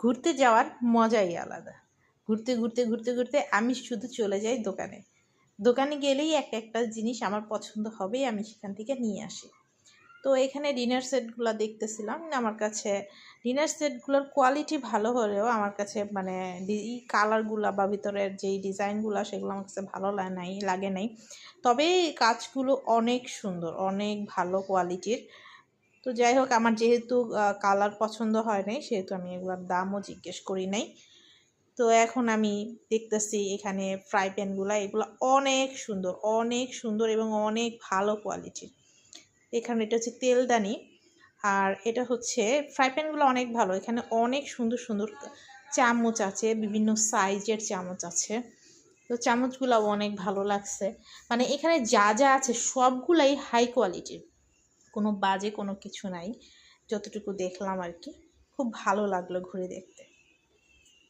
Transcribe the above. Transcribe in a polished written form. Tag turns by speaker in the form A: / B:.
A: ঘুরতে যাওয়ার মজাই আলাদা। ঘুরতে ঘুরতে ঘুরতে ঘুরতে আমি শুধু চলে যাই দোকানে। দোকানে গেলেই একটা জিনিস আমার পছন্দ হবেই, আমি সেখান থেকে নিয়ে আসি। তো এখানে ডিনার সেটগুলো দেখতেছিলাম, আমার কাছে ডিনার সেটগুলোর কোয়ালিটি ভালো হলেও আমার কাছে মানে এই কালারগুলো বা ভিতরের যেই ডিজাইনগুলো সেগুলো আমার কাছে ভালো লাগে নাই। তবে কাজগুলো অনেক সুন্দর, অনেক ভালো কোয়ালিটির। তো যাই হোক, আমার যেহেতু কালার পছন্দ হয় নাই, সেহেতু আমি এগুলোর দামও জিজ্ঞেস করি নাই। তো এখন আমি দেখতেছি এখানে ফ্রাই প্যানগুলো, এগুলো অনেক সুন্দর, অনেক সুন্দর এবং অনেক ভালো কোয়ালিটির। এখানে এটা হচ্ছে তেলদানি, আর এটা হচ্ছে ফ্রাই প্যানগুলো অনেক ভালো। এখানে অনেক সুন্দর সুন্দর চামচ আছে, বিভিন্ন সাইজের চামচ আছে। তো চামচগুলো অনেক ভালো লাগছে, মানে এখানে যা যা আছে সবগুলাই হাই কোয়ালিটির, কোনো বাজে কোনো কিছু নাই, যতটুকু দেখলাম আর কি। খুব ভালো লাগলো ঘুরে দেখতে।